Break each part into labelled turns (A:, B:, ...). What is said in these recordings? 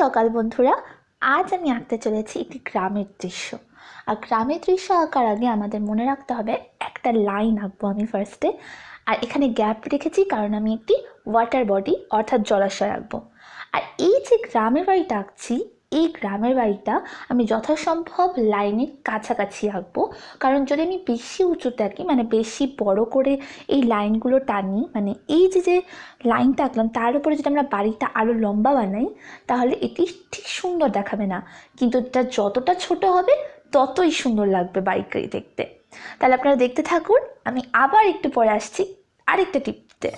A: সকাল বন্ধুরা, আজ আমি আঁকতে চলেছি একটি গ্রামের দৃশ্য। আর গ্রামের দৃশ্য আঁকার আগে আমাদের মনে রাখতে হবে একটা লাইন আঁকবো আমি ফার্স্টে। আর এখানে গ্যাপ রেখেছি কারণ আমি একটি ওয়াটার বডি অর্থাৎ জলাশয় আঁকবো। আর এই যে গ্রামের বাড়িটা আঁকছি, এই গ্রামের বাড়িটা আমি যথাসম্ভব লাইনের কাছাকাছি আঁকবো, কারণ যদি আমি বেশি উঁচুতে আঁকি, মানে বেশি বড় করে এই লাইনগুলো টানি, মানে এই যে লাইনটা আঁকলাম তার উপরে যদি আমরা বাড়িটা আরও লম্বা বানাই, তাহলে এটি ঠিক সুন্দর দেখাবে না, কিন্তু এটা যতটা ছোট হবে ততই সুন্দর লাগবে বাড়িটাই দেখতে। তাহলে আপনারা দেখতে থাকুন, আমি আবার একটু পরে আসছি আরেকটা টিপতে।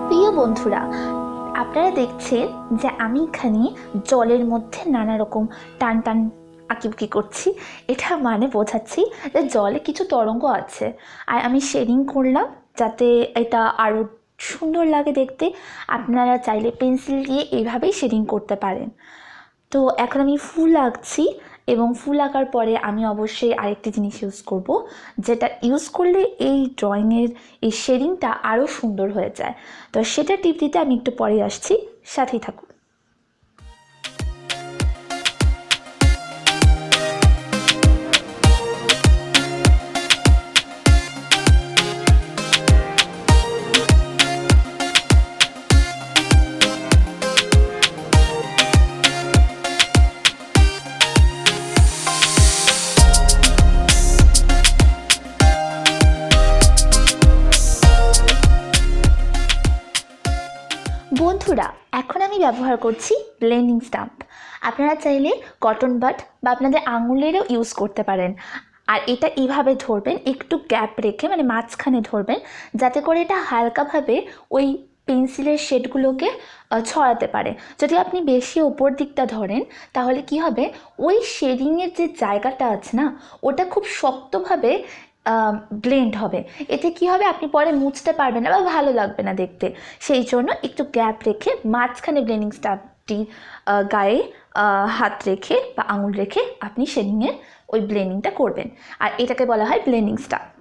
A: প্রিয় বন্ধুরা, আপনারা দেখছেন যে আমি এখানে জলের মধ্যে নানা রকম টান টান আঁকিবুকি করছি। এটা মানে বোঝাচ্ছি যে জলে কিছু তরঙ্গ আছে, আর আমি শেডিং করলাম যাতে এটা আরও সুন্দর লাগে দেখতে। আপনারা চাইলে পেন্সিল দিয়ে এইভাবেই শেডিং করতে পারেন। তো এখন আমি ফুল আঁকছি, এবং ফুল আঁকার পরে আমি অবশ্যই আরেকটি জিনিস ইউজ করব, যেটা ইউজ করলে এই ড্রয়িংয়ের এই শেডিংটা আরও সুন্দর হয়ে যায়। তো সেটা টিপ দিতে আমি একটু পরে আসছি, সাথেই থাকুন। বন্ধুরা, এখন আমি ব্যবহার করছি ব্লেন্ডিং স্টাম্প। আপনারা চাইলে কটন বাড বা আপনাদের আঙুলেরও ইউজ করতে পারেন। আর এটা এইভাবে ধরবেন, একটু গ্যাপ রেখে, মানে মাঝখানে ধরবেন, যাতে করে এটা হালকাভাবে ওই পেন্সিলের শেডগুলোকে ছড়াতে পারে। যদি আপনি বেশি ওপর দিকটা ধরেন তাহলে কি হবে, ওই শেডিংয়ের যে জায়গাটা আছে না, ওটা খুব শক্তভাবে ব্লেন্ড হবে। এতে কি হবে, আপনি পরে মুছতে পারবেন না বা ভালো লাগবে না দেখতে। সেই জন্য একটু গ্যাপ রেখে মাঝখানে ব্লেন্ডিং স্টাম্পটি গায়ে হাত রেখে বা আঙুল রেখে আপনি শেডিংয়ের ওই ব্লেন্ডিংটা করবেন, আর এটাকে বলা হয় ব্লেন্ডিং স্টাম্প।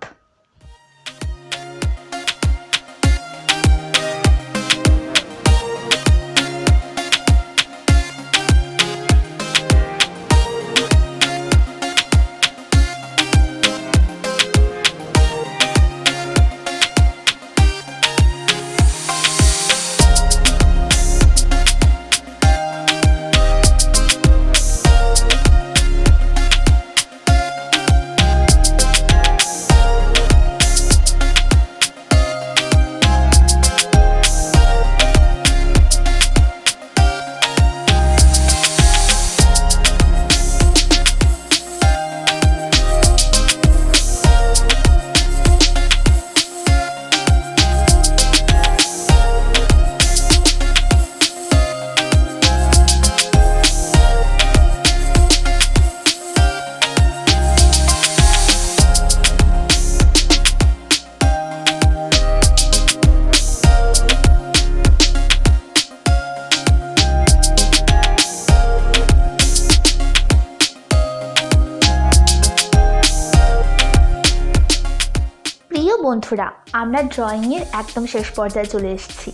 A: বন্ধুরা, আমরা ড্রয়িংয়ের একদম শেষ পর্যায়ে চলে এসেছি।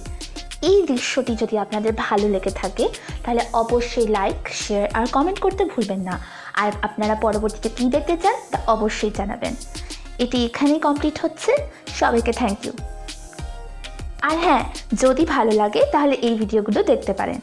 A: এই দৃশ্যটি যদি আপনাদের ভালো লেগে থাকে তাহলে অবশ্যই লাইক, শেয়ার আর কমেন্ট করতে ভুলবেন না। আর আপনারা পরবর্তীতে কী দেখতে চান তা অবশ্যই জানাবেন। এটি এখানেই কমপ্লিট হচ্ছে। সবাইকে থ্যাংক ইউ। আর হ্যাঁ, যদি ভালো লাগে তাহলে এই ভিডিওগুলো দেখতে পারেন।